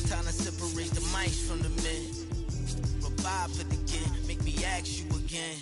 time to separate the mice from the men. Revive it again, make me ask you again.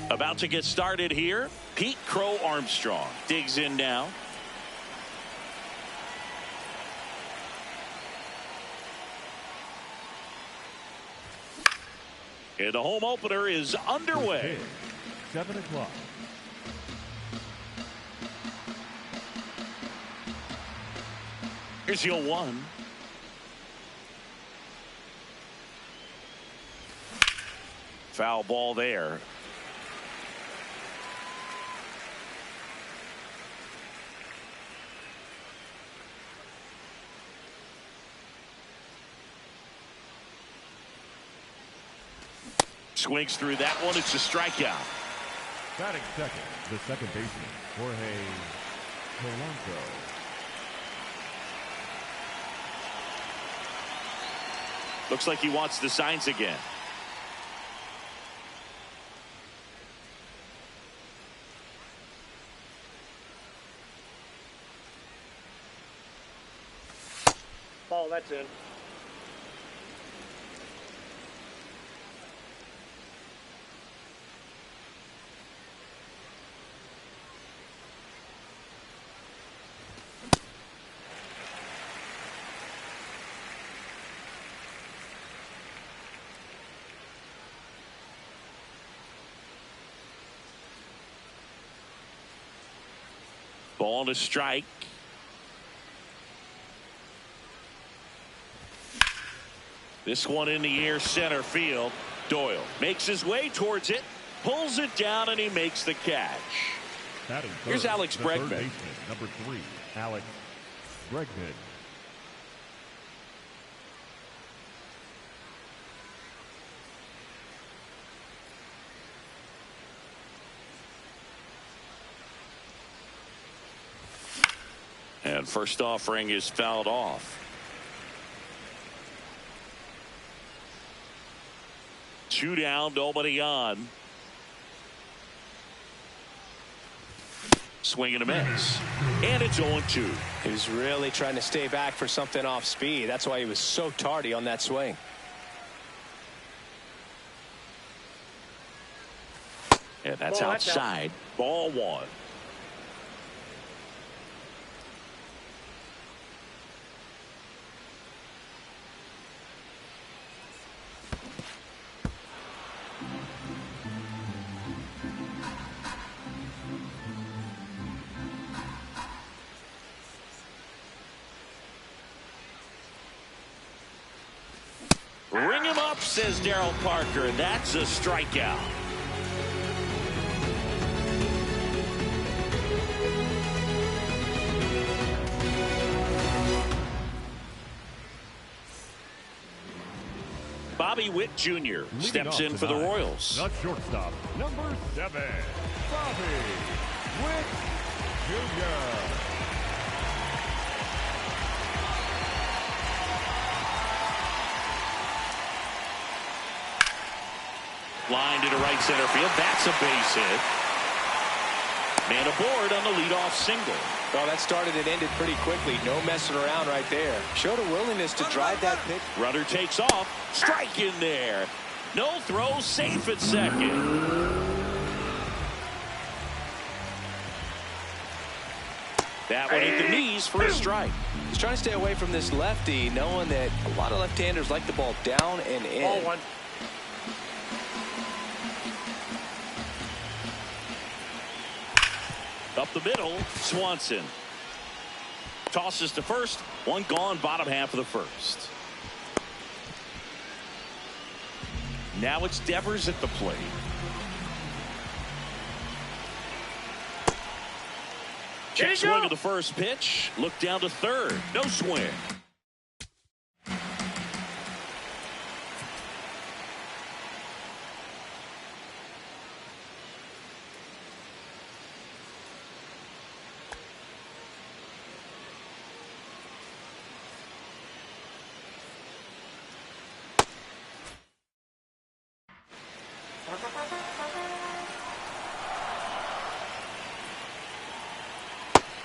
About to get started here. Pete Crow Armstrong digs in now. And the home opener is underway. 7 o'clock. Here's your 1. Foul ball there. Swings through that one. It's a strikeout. Batting second, the second baseman, Jorge Polanco. Looks like he wants the signs again. ball. That's in. Ball to strike. This one in the air, center field. Doyle makes his way towards it, pulls it down, and he makes the catch. Here's Alex Bregman. Baseman, number 3, Alex Bregman. And first offering is fouled off. 2 down, nobody on. Swing and a miss. And it's 0-2. He was really trying to stay back for something off speed. That's why he was so tardy on that swing. And that's outside. Ball 1. Ring him up, says Darryl Parker. That's a strikeout. Bobby Witt Jr. steps in for the Royals. The shortstop, number 7, Bobby Witt Jr. Line to the right center field. That's a base hit. Man aboard on the leadoff single. Well, that started and ended pretty quickly. No messing around right there. Showed a willingness to drive that pitch. Runner takes off. Strike in there. No throw. Safe at second. That one hit the knees for a strike. He's trying to stay away from this lefty, knowing that a lot of left-handers like the ball down and in. Ball 1. Up the middle, Swanson. Tosses to first. One gone, bottom half of the first. Now it's Devers at the plate. Check swing of the first pitch. Look down to third. No swing.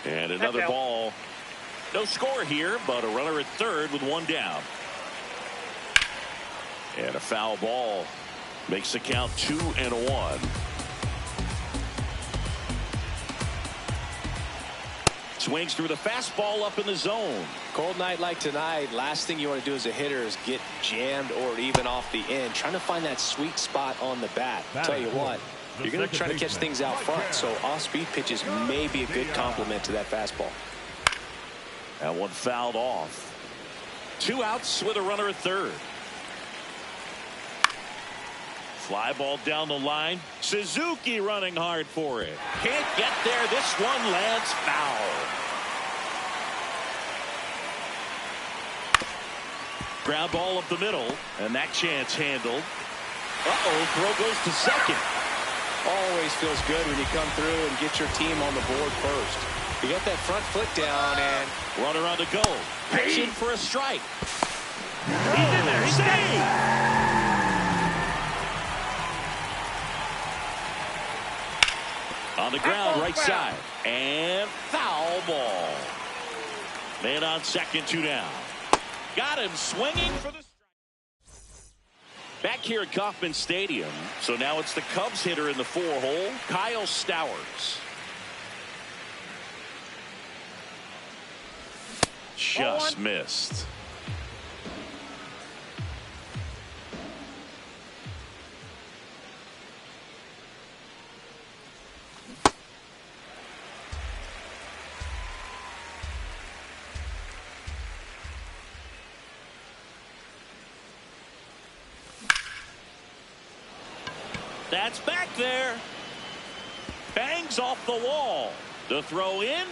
And another ball. No score here, but a runner at third with 1 down. And a foul ball makes the count 2-1. Swings through the fastball up in the zone. Cold night like tonight, last thing you want to do as a hitter is get jammed or even off the end. Trying to find that sweet spot on the bat. Tell you what, you're going to try to catch things out front, so off-speed pitches may be a good complement to that fastball. That one fouled off. 2 outs with a runner at third. Fly ball down the line. Suzuki running hard for it. Can't get there. This one lands foul. Ground ball up the middle, and that chance handled. Throw goes to second. Always feels good when you come through and get your team on the board first. You got that front foot down, and runner on the go. Pitching for a strike. He's in there. He's saved. On the ground, right side. And foul ball. Man on second, 2 down. Got him swinging for the strike. Back here at Kauffman Stadium. So now it's the Cubs hitter in the 4-hole, Kyle Stowers. Just missed. That's back there. Bangs off the wall. The throw in.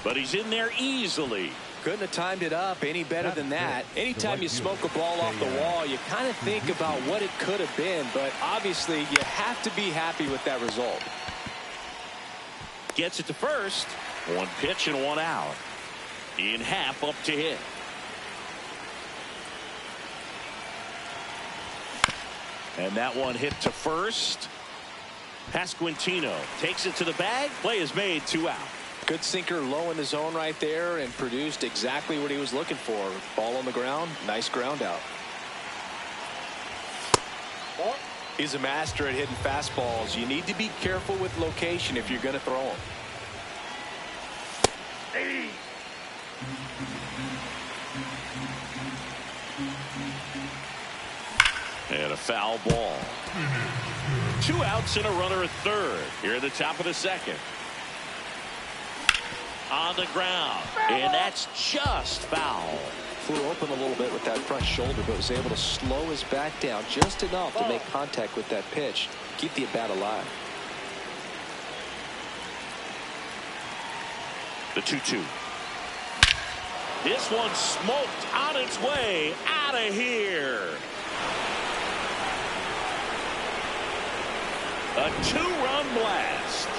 But he's in there easily. Couldn't have timed it up any better than that. Anytime you smoke a ball off the wall, you kind of think about what it could have been. But obviously, you have to be happy with that result. Gets it to first. One pitch and one out. In half up to hit. And that one hit to first. Pasquantino takes it to the bag. Play is made, 2 out. Good sinker low in the zone right there and produced exactly what he was looking for. Ball on the ground. Nice ground out. He's a master at hitting fastballs. You need to be careful with location if you're going to throw them. And a foul ball. 2 outs and a runner at third. Here at the top of the second. On the ground. And that's just foul. Flew open a little bit with that front shoulder, but was able to slow his back down just enough to make contact with that pitch. Keep the at-bat alive. The 2-2. This one smoked on its way out of here. A 2-run blast.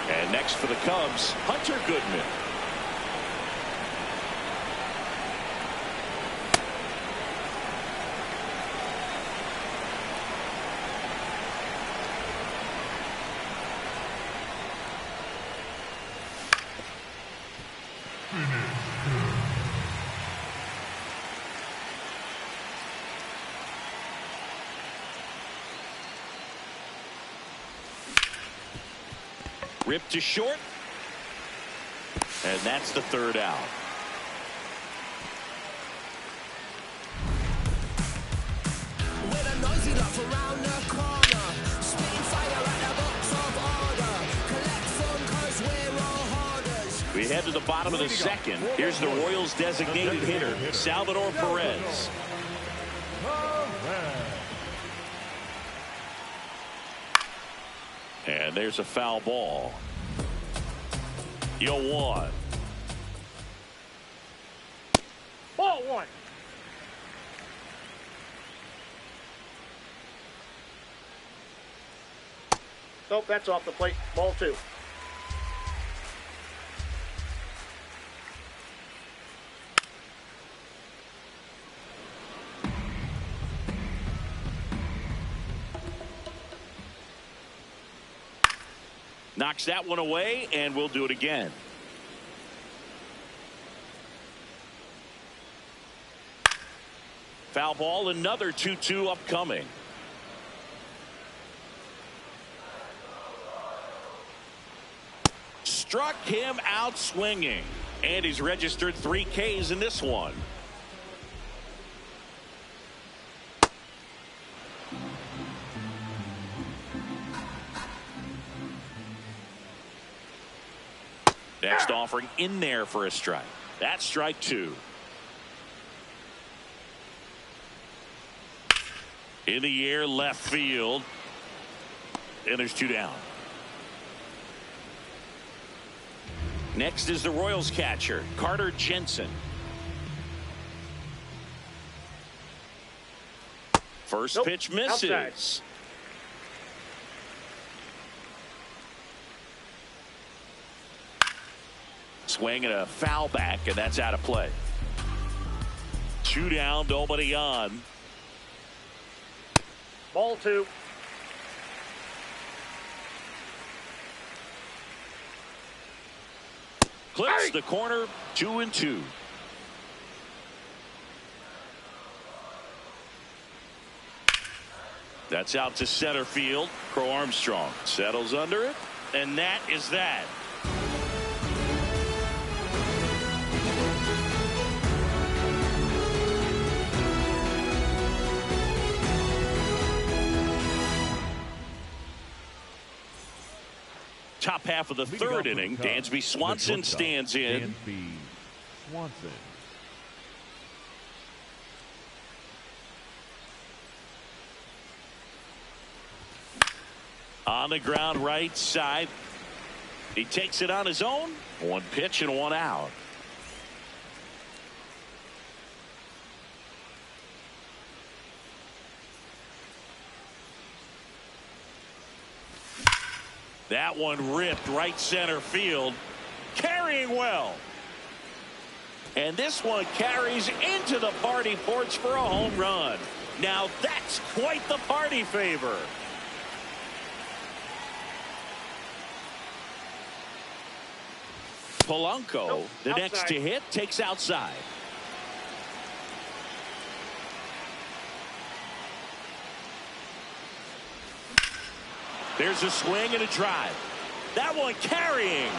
And next for the Cubs, Hunter Goodman. Ripped to short. And that's the 3rd out. With a noisy laugh around the corner, spitting fire at the box of order. Collect fun 'cause we're all hoarders. We head to the bottom of the second. Here's the Royals designated hitter, Salvador Perez. And there's a foul ball. 0-1. Ball 1. Nope, that's off the plate. Ball 2. Knocks that one away, and we'll do it again. Foul ball, another 2-2 upcoming. Struck him out swinging, and he's registered 3 Ks in this one. Next offering in there for a strike. That's strike 2. In the air, left field. And there's 2 down. Next is the Royals catcher, Carter Jensen. First pitch misses. Outside. Swing and a foul back, and that's out of play. 2 down, nobody on. Ball 2. Clips the corner, 2-2. That's out to center field. Crow Armstrong settles under it, and that is that. Top half of the third inning, Dansby Swanson stands in. Dansby Swanson. On the ground right side. He takes it on his own. One pitch and one out. That one ripped right center field. Carrying well. And this one carries into the party porch for a home run. Now that's quite the party favor. Polanco, the next to hit, takes outside. There's a swing and a drive. That one carrying.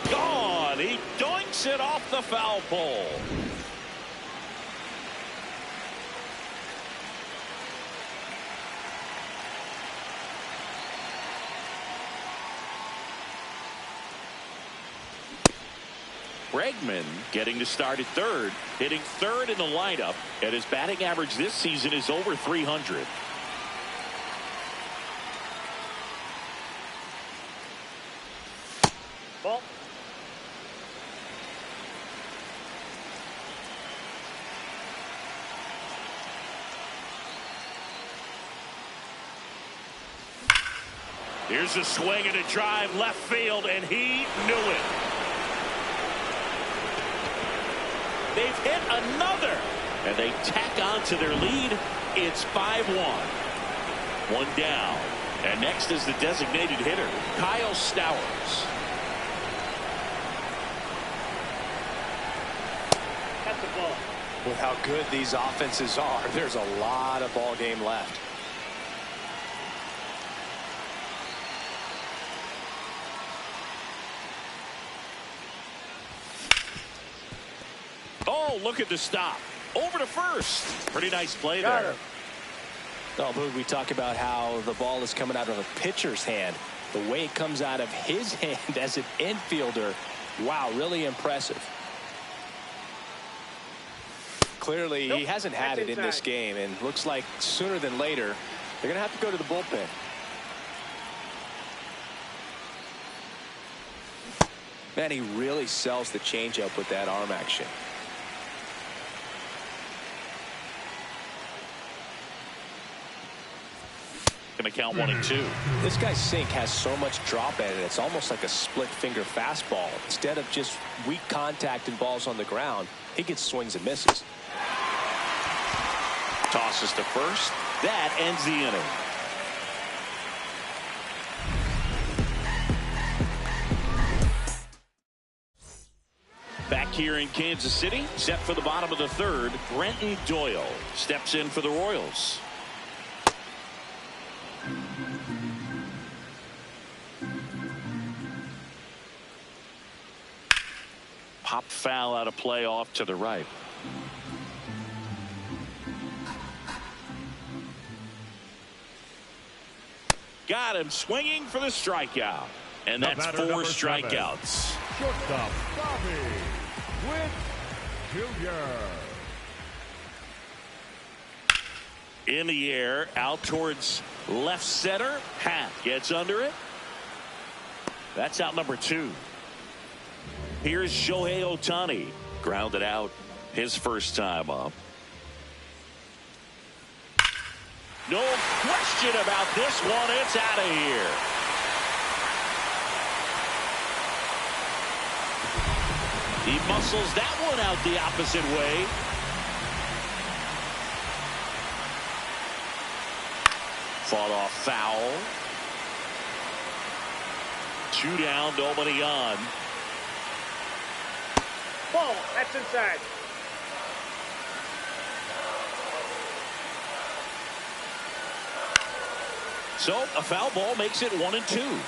Gone. He doinks it off the foul pole. Bregman getting to start at third, hitting third in the lineup, and his batting average this season is over 300. Ball. Here's a swing and a drive left field, and he knew it. They've hit another, and they tack on to their lead. It's 5-1. One down, and next is the designated hitter, Kyle Stowers. That's a ball. With how good these offenses are, there's a lot of ball game left. Oh, look at the stop. Over to first. Pretty nice play there. Oh, but we talk about how the ball is coming out of a pitcher's hand. The way it comes out of his hand as an infielder, wow, really impressive. Clearly, he hasn't had it in this game, and looks like sooner than later, they're going to have to go to the bullpen. Man, he really sells the changeup with that arm action. Going to count 1 and 2. This guy's sink has so much drop at it. It's almost like a split finger fastball. Instead of just weak contact and balls on the ground, he gets swings and misses. Tosses to first. That ends the inning. Back here in Kansas City, set for the bottom of the third, Brenton Doyle steps in for the Royals. Pop foul out of play off to the right. Got him swinging for the strikeout. And that's 4 strikeouts. Shortstop, Bobby Witt Jr. In the air, out towards left center. Pat gets under it. That's out number 2. Here's Shohei Ohtani. Grounded out his first time up. No question about this one. It's out of here. He muscles that one out the opposite way. Fought off foul. 2 down, nobody on. Ball. That's inside. So a foul ball makes it 1-2.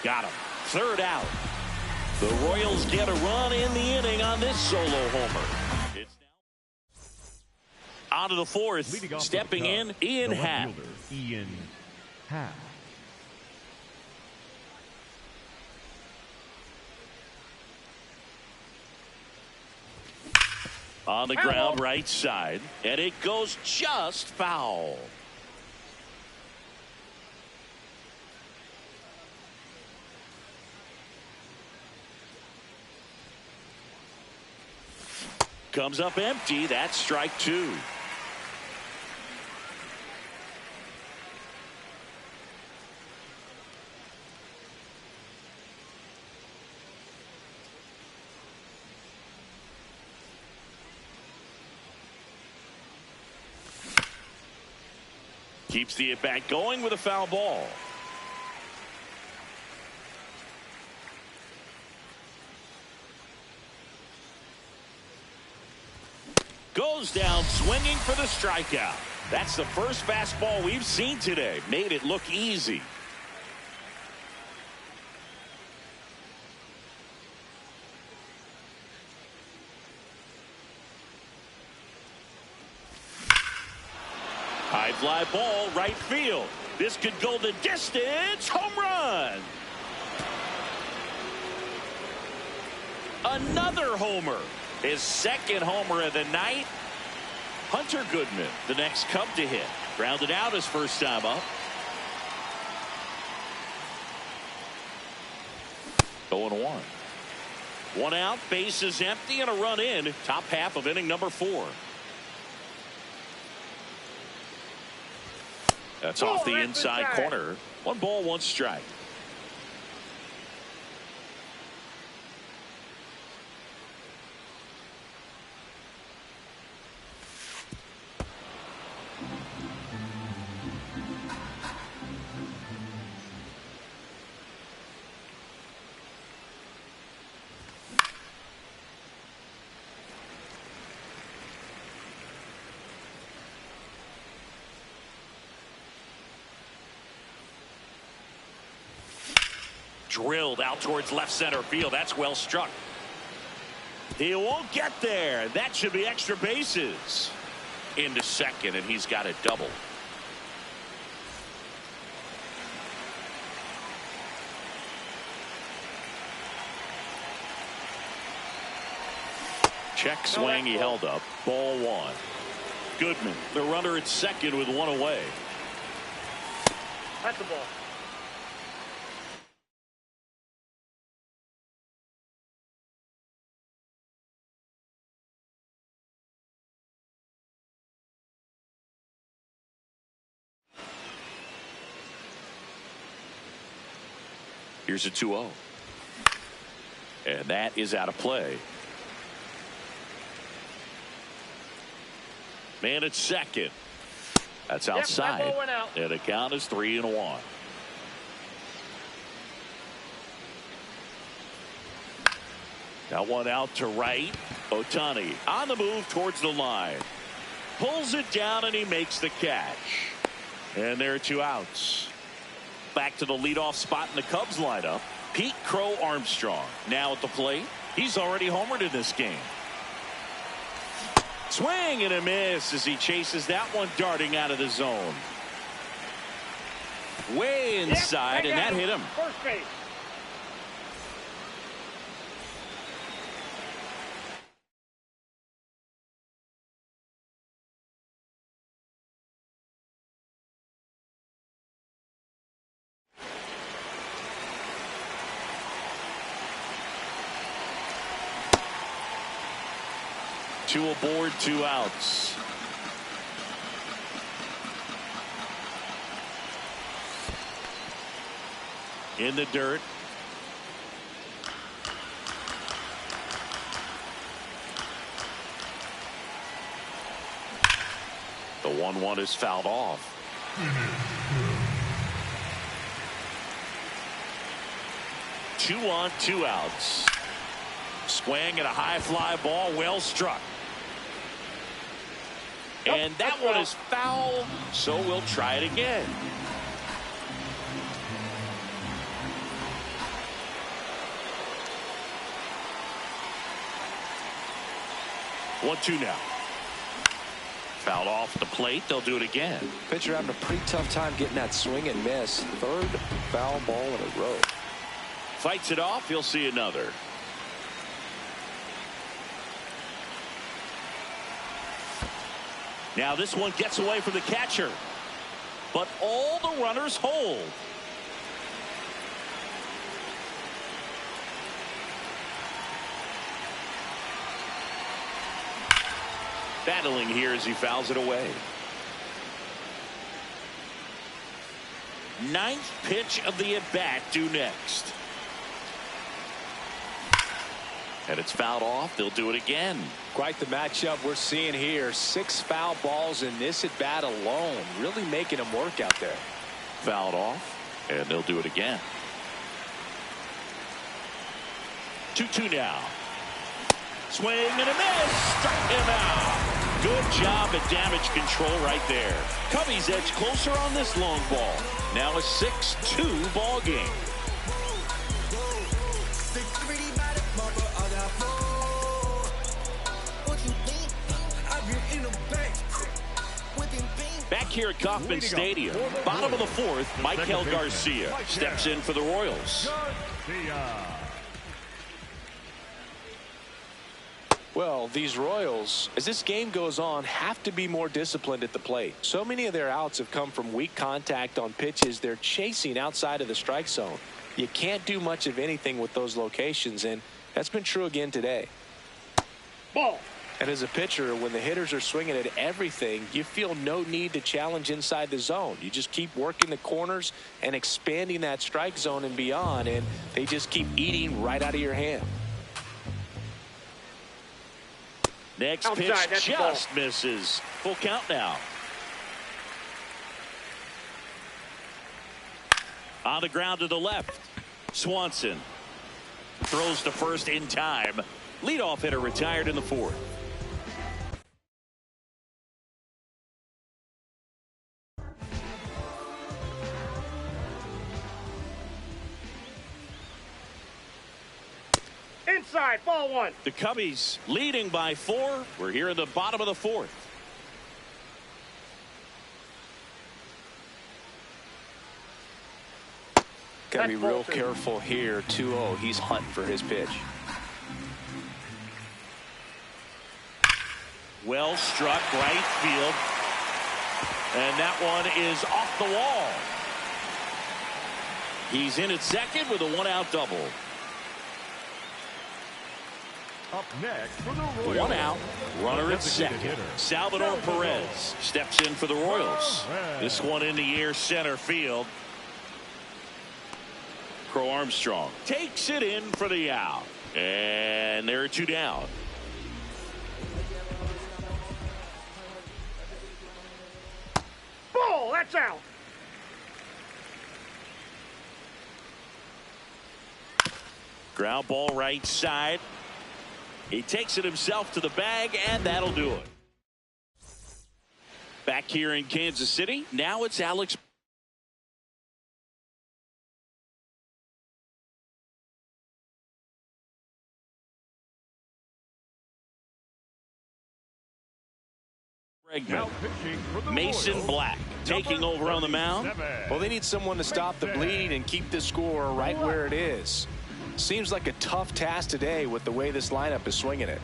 Got him. Third out. The Royals get a run in the inning on this solo homer. It's now on to the fourth. Stepping in, Ian Happ. Ian Happ. On the ground, right side. And it goes just foul. Comes up empty. That's strike two. Keeps the at-bat going with a foul ball. Goes down swinging for the strikeout. That's the first fastball we've seen today. Made it look easy. High fly ball, right field. This could go the distance. Home run. Another homer. His second homer of the night. Hunter Goodman, the next Cub to hit. Grounded out his first time up. 0-1. One out, bases empty, and a run in. Top half of inning number 4. That's off the inside corner. 1 ball, 1 strike. Drilled out towards left center field. That's well struck. He won't get there. That should be extra bases. Into second, and he's got a double. Check swing. He held up. Ball 1. Goodman, the runner at second with 1 away. That's the ball. Here's a 2-0. And that is out of play. Man at second. That's outside. That ball went out. And the count is 3-1. Got one out to right. Ohtani on the move towards the line. Pulls it down and he makes the catch. And there are 2 outs. Back to the leadoff spot in the Cubs lineup. Pete Crow Armstrong now at the plate. He's already homered in this game. Swing and a miss as he chases that one darting out of the zone. Way inside, and that hit him. First base. Two aboard, 2 outs. In the dirt. The 1-1 is fouled off. 2 on, 2 outs. Swing and a high fly ball, well struck. And that one is foul, so we'll try it again. One, 2 now. Fouled off the plate. They'll do it again. Pitcher having a pretty tough time getting that swing and miss. Third foul ball in a row. Fights it off. He'll see another. Now this one gets away from the catcher, but all the runners hold. Battling here as he fouls it away. Ninth pitch of the at-bat due next. And it's fouled off. They'll do it again. Quite the matchup we're seeing here. 6 foul balls in this at-bat alone. Really making them work out there. Fouled off, and they'll do it again. 2-2 now. Swing and a miss. Struck him out. Good job at damage control right there. Cubbies edge closer on this long ball. Now a 6-2 ball game. Back here at Kauffman Stadium, bottom of the 4th, Michael Garcia steps in for the Royals. Well, these Royals, as this game goes on, have to be more disciplined at the plate. So many of their outs have come from weak contact on pitches they're chasing outside of the strike zone. You can't do much of anything with those locations, and that's been true again today. Ball. And as a pitcher, when the hitters are swinging at everything, you feel no need to challenge inside the zone. You just keep working the corners and expanding that strike zone and beyond, and they just keep eating right out of your hand. Next Outside, pitch that's just misses. Full count now. On the ground to the left. Swanson throws to first in time. Leadoff hitter retired in the 4th. Inside, ball 1. The Cubbies leading by 4. We're here in the bottom of the 4th. Got to be real careful here. 2-0. He's hunting for his pitch. Well struck right field. And that one is off the wall. He's in at second with a 1-out double. Up next for the Royals. 1 out. Runner at second. Salvador Perez steps in for the Royals. This one in the air center field. Crow Armstrong takes it in for the out. And there are 2 down. Ball, that's out. Ground ball right side. He takes it himself to the bag, and that'll do it. Back here in Kansas City, now it's Alex Mason Black taking over on the mound. Well, they need someone to stop the bleeding and keep the score right where it is. Seems like a tough task today with the way this lineup is swinging it.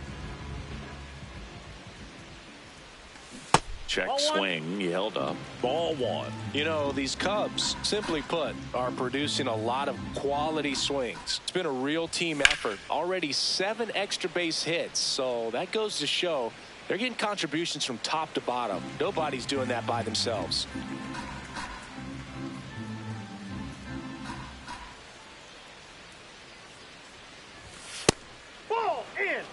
Check swing. He held up. Ball 1. You know, these Cubs, simply put, are producing a lot of quality swings. It's been a real team effort. Already 7 extra base hits. So that goes to show they're getting contributions from top to bottom. Nobody's doing that by themselves. Ball in.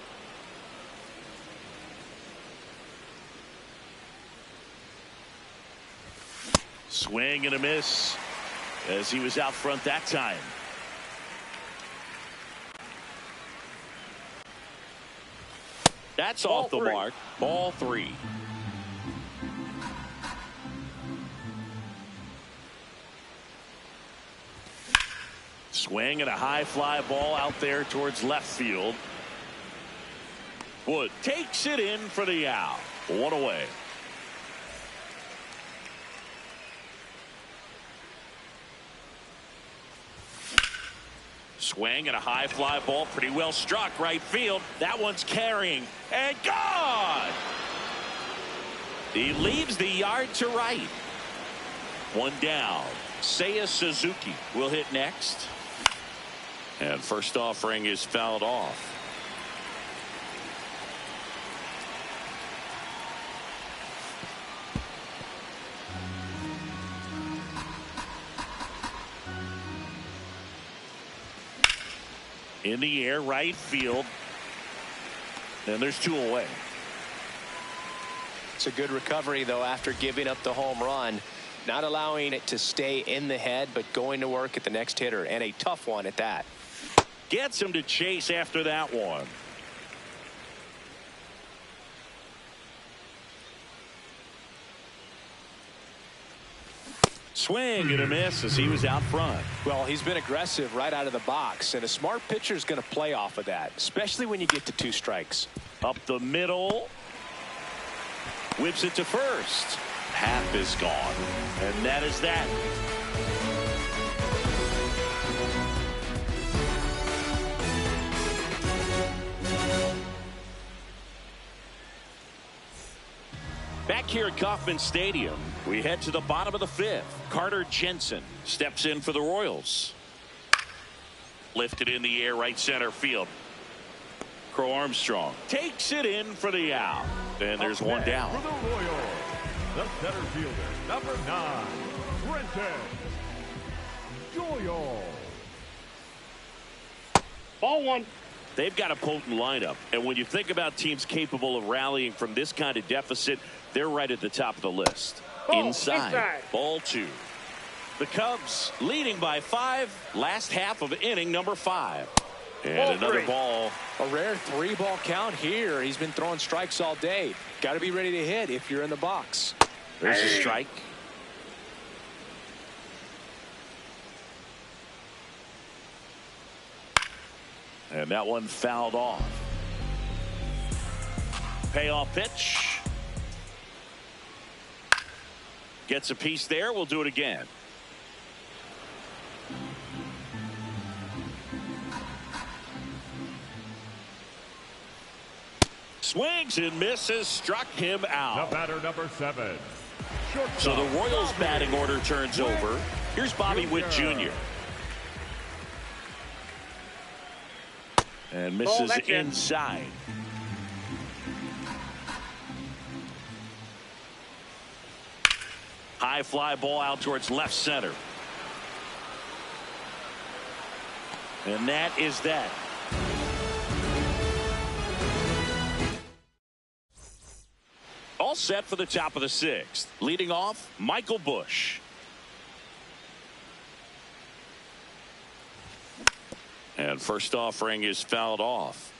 Swing and a miss as he was out front that time. That's Ball off the three. mark. Ball 3. Swing and a high fly ball out there towards left field. Wood takes it in for the out. 1 away. Swing and a high fly ball, pretty well struck right field. That one's carrying and gone. He leaves the yard to right. 1 down. Seiya Suzuki will hit next. And first offering is fouled off. In the air, right field. And there's 2 away. It's a good recovery, though, after giving up the home run. Not allowing it to stay in the head, but going to work at the next hitter, and a tough one at that. Gets him to chase after that one. Swing and a miss as he was out front. Well, he's been aggressive right out of the box, and a smart pitcher is going to play off of that, especially when you get to 2 strikes. Up the middle. Whips it to first. Half is gone. And that is that. Back here at Kauffman Stadium, we head to the bottom of the 5th. Carter Jensen steps in for the Royals. Lifted in the air, right center field. Crow Armstrong takes it in for the out. And there's 1 down. For the Royals, the center fielder, number 9, Brenton Doyle. Ball 1. They've got a potent lineup, and when you think about teams capable of rallying from this kind of deficit, they're right at the top of the list. Inside. Ball 2. The Cubs leading by 5. Last half of inning number 5. And Ball another 3. ball. A rare 3-ball count here. He's been throwing strikes all day. Got to be ready to hit if you're in the box. There's a strike. And that one fouled off. Payoff pitch. Gets a piece there. We'll do it again. Swings and misses. Struck him The out. batter, number 7. Shortstop, So the Royals Bobby batting order turns Witt over. Here's Bobby Witt Jr. And misses that's in. inside. High fly ball out towards left center. And that is that. All set for the top of the 6th. Leading off, Michael Busch. And first offering is fouled off.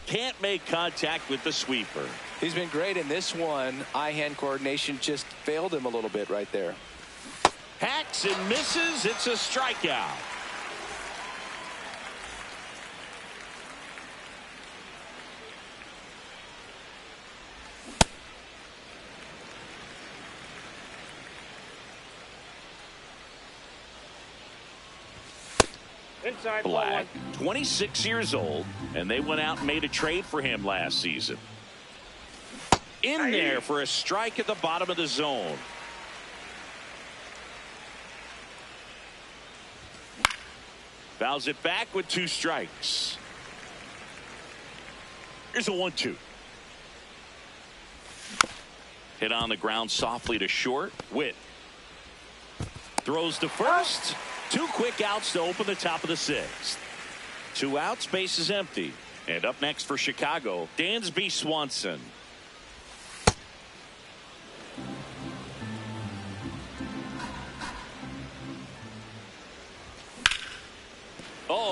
Can't make contact with the sweeper. He's been great in this one. Eye-hand coordination just failed him a little bit right there. Hacks and misses. It's a strikeout. Inside. Ball Black, 1. 26 years old, and they went out and made a trade for him last season. In there for a strike at the bottom of the zone. Fouls it back with 2 strikes. Here's a 1-2. Hit on the ground softly to short. Witt throws to first. 2 quick outs to open the top of the 6th. 2 outs, base is empty. And up next for Chicago, Dansby Swanson.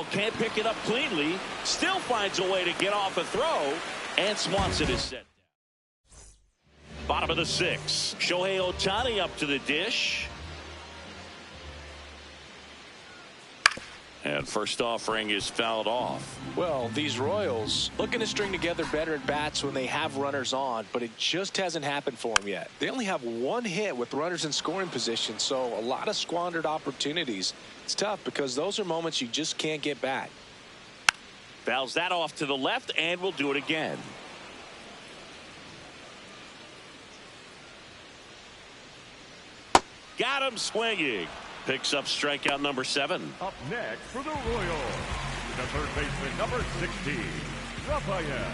Royal can't pick it up cleanly. Still finds a way to get off a throw. And Swanson is set. Bottom of the 6th. Shohei Ohtani up to the dish. And first offering is fouled off. Well, these Royals looking to string together better at bats when they have runners on, but it just hasn't happened for them yet. They only have one hit with runners in scoring position, so a lot of squandered opportunities. It's tough because those are moments you just can't get back. Fouls that off to the left, and we'll do it again. Got him swinging. Picks up strikeout number 7. Up next for the Royals, the third baseman, number 16, Rafael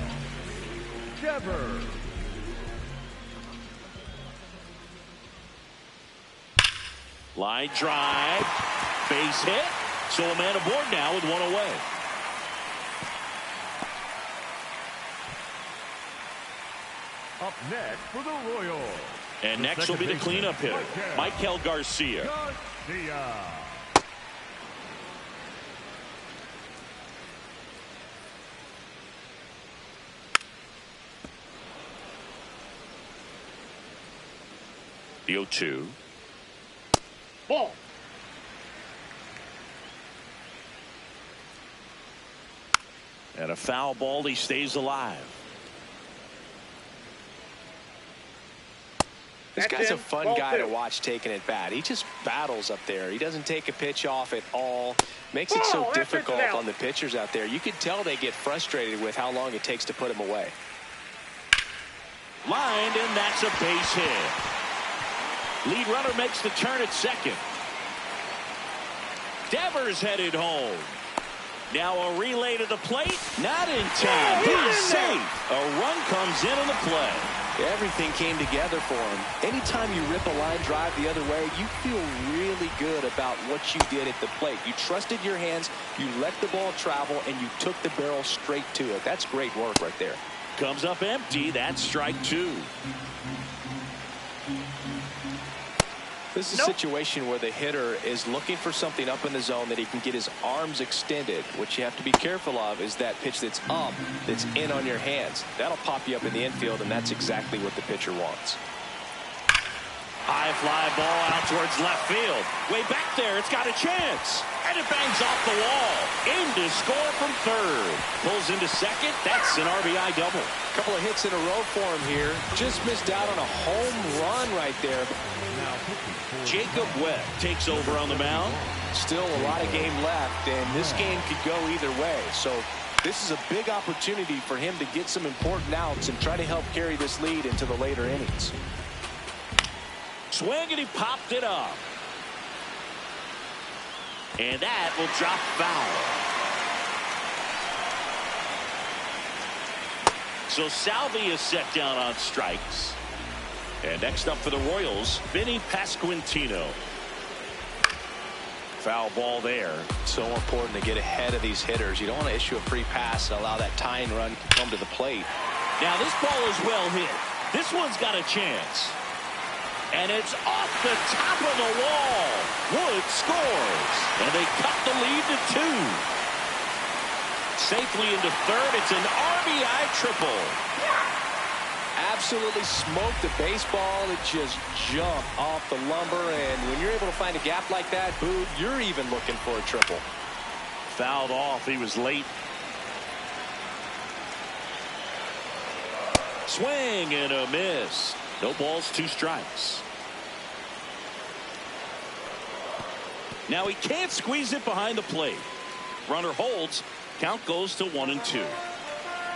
Devers. Line drive. Base hit. So a man aboard now with one away. Up next for the Royals. And next will be the cleanup hitter, Michael Garcia. Garcia. The 0-2. Ball. And a foul ball. He stays alive. This That's guy's him. a fun Ball guy 2. to watch taking it bat. He just battles up there. He doesn't take a pitch off at all. Makes it so Ball, that pitch difficult is out. on the pitchers out there. You can tell they get frustrated with how long it takes to put him away. Lined, and that's a base hit. Lead runner makes the turn at second. Devers headed home. Now a relay to the plate. Not in time. He's safe. A run comes in on the play. Everything came together for him. Anytime you rip a line drive the other way, you feel really good about what you did at the plate. You trusted your hands, you let the ball travel, and you took the barrel straight to it. That's great work right there. Comes up empty. That's strike 2. This is a situation where the hitter is looking for something up in the zone that he can get his arms extended. What you have to be careful of is that pitch that's up, that's in on your hands. That'll pop you up in the infield, and that's exactly what the pitcher wants. High fly ball out towards left field. Way back there. It's got a chance. And it bangs off the wall. In to score from third. Pulls into second. That's an RBI double. A couple of hits in a row for him here. Just missed out on a home run right there. Jacob Webb takes over on the mound. Still a lot of game left, and this game could go either way. So this is a big opportunity for him to get some important outs and try to help carry this lead into the later innings. Swing, and he popped it up. And that will drop foul. So Salvi is set down on strikes. And next up for the Royals, Vinny Pasquantino. Foul ball there. So important to get ahead of these hitters. You don't want to issue a free pass and allow that tying run to come to the plate. Now this ball is well hit. This one's got a chance. And it's off the top of the wall. Wood scores. And they cut the lead to 2. Safely into third. It's an RBI triple. Absolutely smoked the baseball. It just jumped off the lumber, and when you're able to find a gap like that, Boog, you're even looking for a triple. Fouled off. He was late. Swing and a miss. No balls, 2 strikes. Now he can't squeeze it behind the plate. Runner holds. Count goes to 1-2.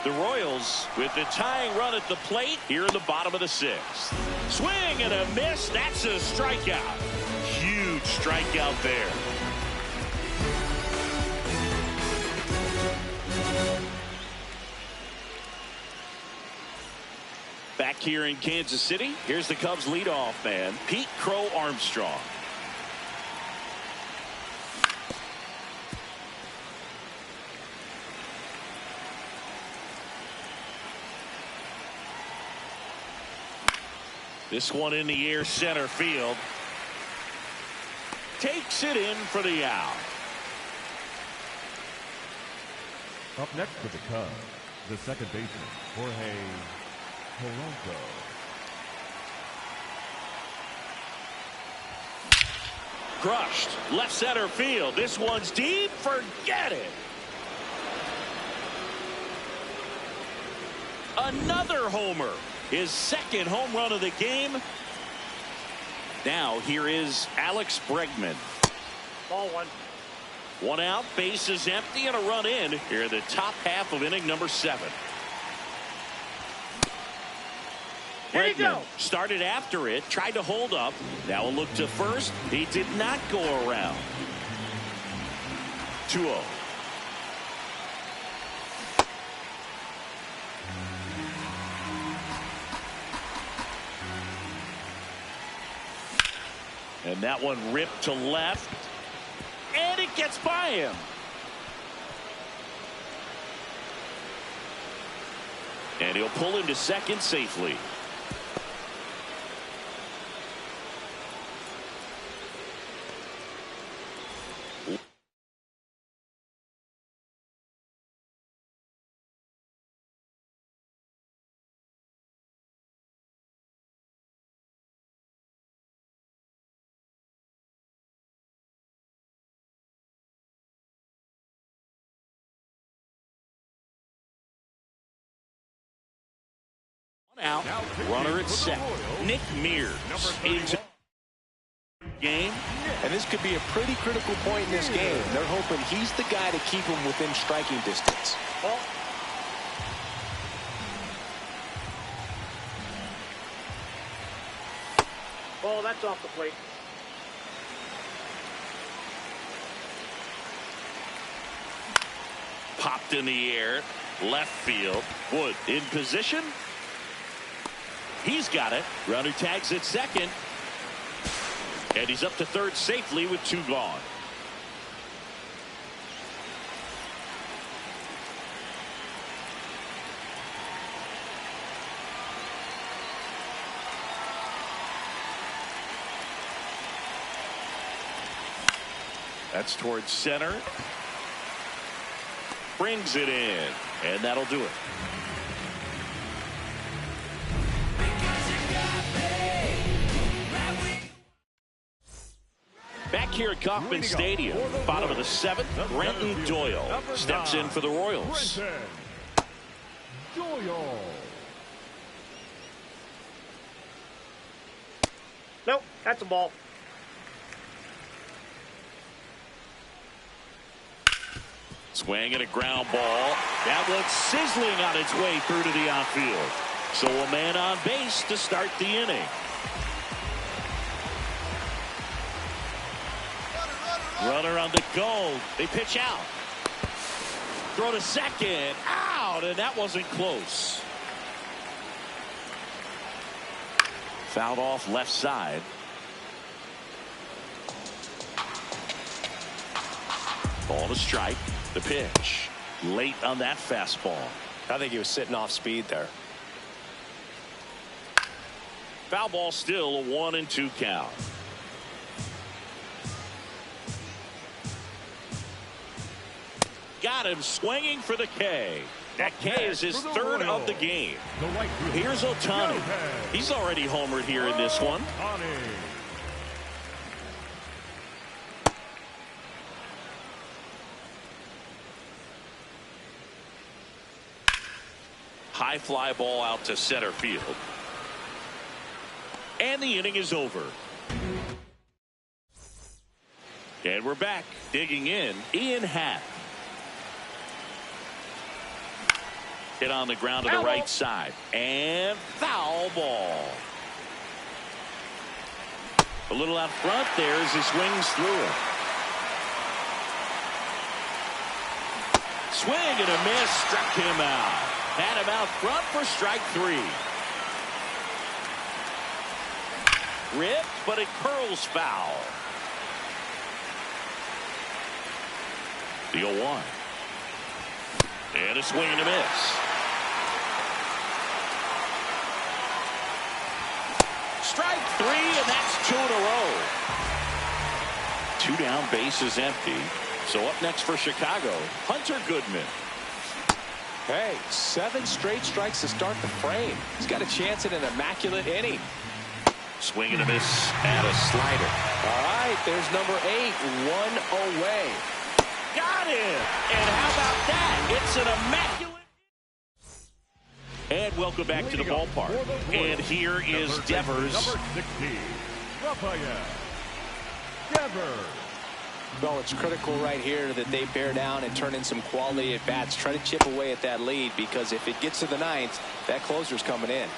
The Royals with the tying run at the plate here in the bottom of the 6th. Swing and a miss. That's a strikeout. Huge strikeout there. Back here in Kansas City, here's the Cubs leadoff man, Pete Crow Armstrong. This one in the air, center field. Takes it in for the out. Up next for the Cubs, the second baseman, Jorge Polanco. Crushed. Left center field. This one's deep. Forget it. Another homer. His second home run of the game. Now here is Alex Bregman. Ball one. One out, bases empty, and a run in here in the top half of inning number 7. Here you go. Started after it, tried to hold up. Now a look to first. He did not go around. 2-0. And that one ripped to left. And it gets by him. And he'll pull him to second safely. Out, runner at second. Nick Mears into game. And this could be a pretty critical point in this game. They're hoping he's the guy to keep him within striking distance. Ball, that's off the plate. Popped in the air. Left field. Wood in position. He's got it. Runner tags at second. And he's up to third safely with 2 gone. That's towards center. Brings it in. And that'll do it. Back here at Kauffman Stadium, bottom of the 7th, Brenton Doyle steps in for the Royals. Doyle. Nope, that's a ball. Swing and a ground ball. That one's sizzling on its way through to the outfield. So a man on base to start the inning. Runner on the go. They pitch out. Throw to second. Out, and that wasn't close. Fouled off left side. Ball to strike. The pitch. Late on that fastball. I think he was sitting off speed there. Foul ball still, a 1-2 count. Got him swinging for the K. That K is his third of the game. Here's Ohtani. He's already homered here in this one. High fly ball out to center field. And the inning is over. And we're back. Digging in, Ian Happ. Hit on the ground to the right side. And foul ball. A little out front there as he swings through it. Swing and a miss. Struck him out. Had him out front for strike 3. Ripped, but it curls foul. The 0-1. And a swing and a miss. Strike 3, and that's 2 in a row. 2 down, bases empty. So up next for Chicago, Hunter Goodman. Hey, 7 straight strikes to start the frame. He's got a chance at an immaculate inning. Swing and a miss and a slider. All right, there's number 8, 1 away. Got him! And how about that? It's an immaculate. And welcome back to the ballpark. And here is Devers. Number 16, Raphael Devers. Well, it's critical right here that they bear down and turn in some quality at bats. Try to chip away at that lead, because if it gets to the 9th, that closer's coming in.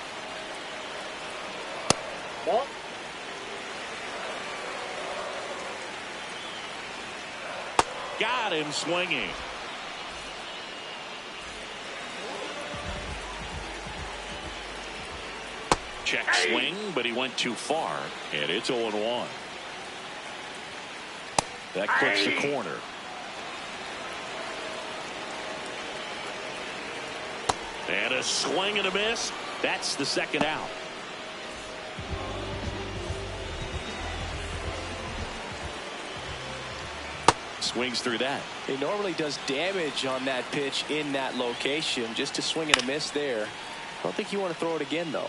Ball. Got him swinging. Check swing, but he went too far, and it's 0-1. That clips the corner. And a swing and a miss. That's the second out. Swings through that. He normally does damage on that pitch in that location. Just a swing and a miss there. I don't think you want to throw it again, though.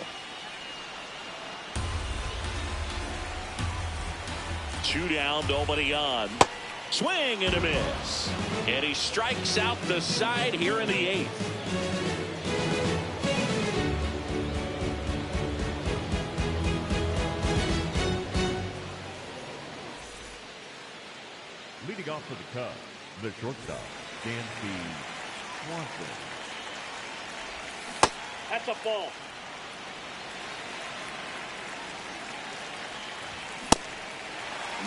2 down, nobody on. Swing and a miss. And he strikes out the side here in the 8th. Leading off for the Cubs, the shortstop, Dancy Swanson. That's a ball.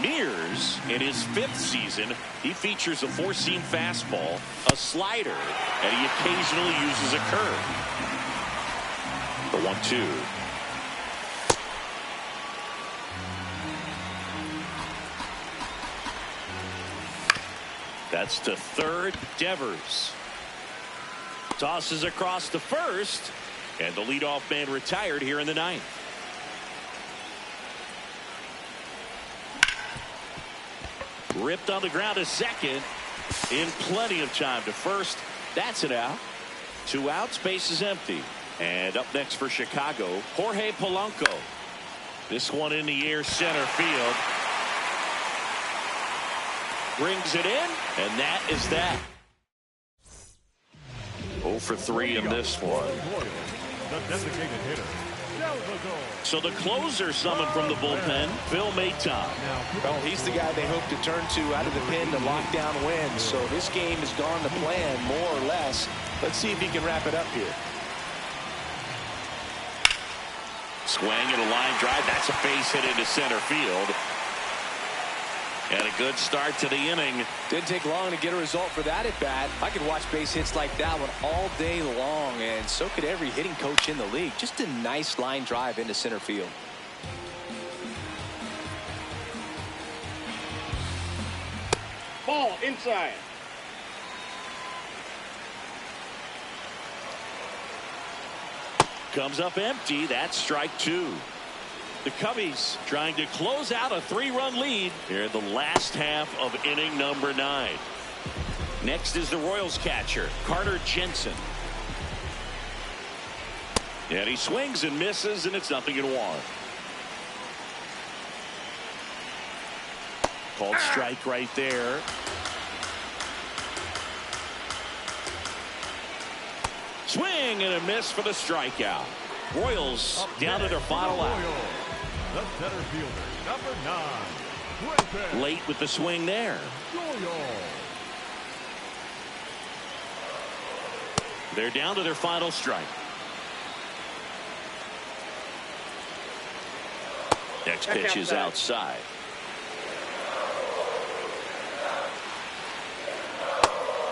Mears, in his 5th season, he features a 4-seam fastball, a slider, and he occasionally uses a curve. The 1-2. That's to third. Devers tosses across to first, and the leadoff man retired here in the 9th. Ripped on the ground to second, in plenty of time to first. That's it out. 2 outs, base is empty. And up next for Chicago, Jorge Polanco. This one in the air, center field. Brings it in, and that is that. 0 for 3 in this one. The designated hitter, Salvador. So the closer summoned from the bullpen, Phil Maton. Well, he's the guy they hope to turn to out of the pen to lock down wins. So this game has gone to plan, more or less. Let's see if he can wrap it up here. Swing and a line drive. That's a base hit into center field. And a good start to the inning. Didn't take long to get a result for that at bat. I could watch base hits like that one all day long, and so could every hitting coach in the league. Just a nice line drive into center field. Ball inside. Comes up empty. That's strike 2. The Cubbies trying to close out a 3-run lead here in the last half of inning number 9. Next is the Royals catcher, Carter Jensen. And he swings and misses, and it's 0-1. Called strike right there. Swing and a miss for the strikeout. Royals down to their final out. The center fielder, number 9, Quentin. Late with the swing there. They're down to their final strike. Next pitch is outside.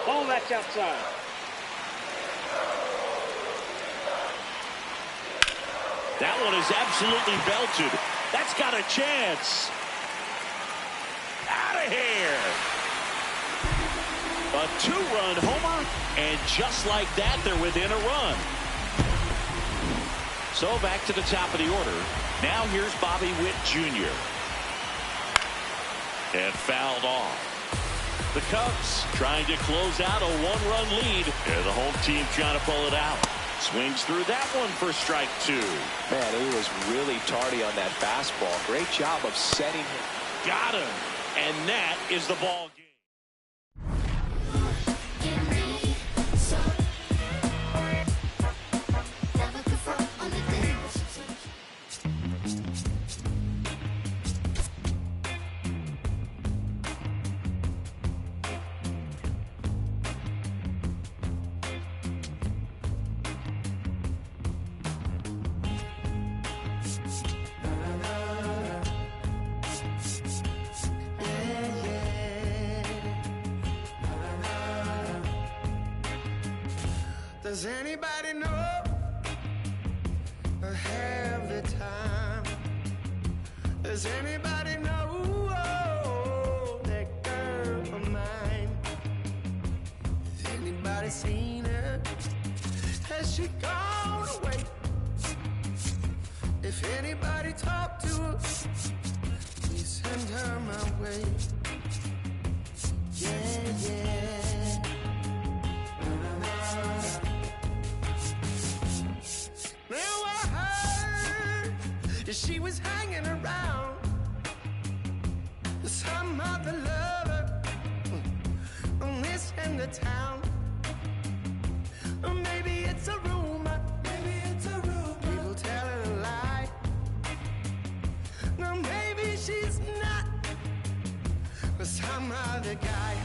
Ball, that's outside. That one is absolutely belted. That's got a chance. Out of here. A 2-run homer, and just like that, they're within a run. So back to the top of the order. Now here's Bobby Witt Jr. And fouled off. The Cubs trying to close out a one-run lead. And the home team trying to pull it out. Swings through that one for strike two. Man, he was really tardy on that fastball. Great job of setting him. Got him. And that is the ball game. Does anybody know I have the time? Does anybody know that girl of mine? Has anybody seen her? Has she gone away? If anybody talked to her, please send her my way. Yeah, yeah. She was hanging around some other lover on this end of town. Or maybe it's a rumor. People telling a lie. No, maybe she's not with some other guy.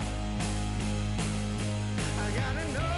I gotta know.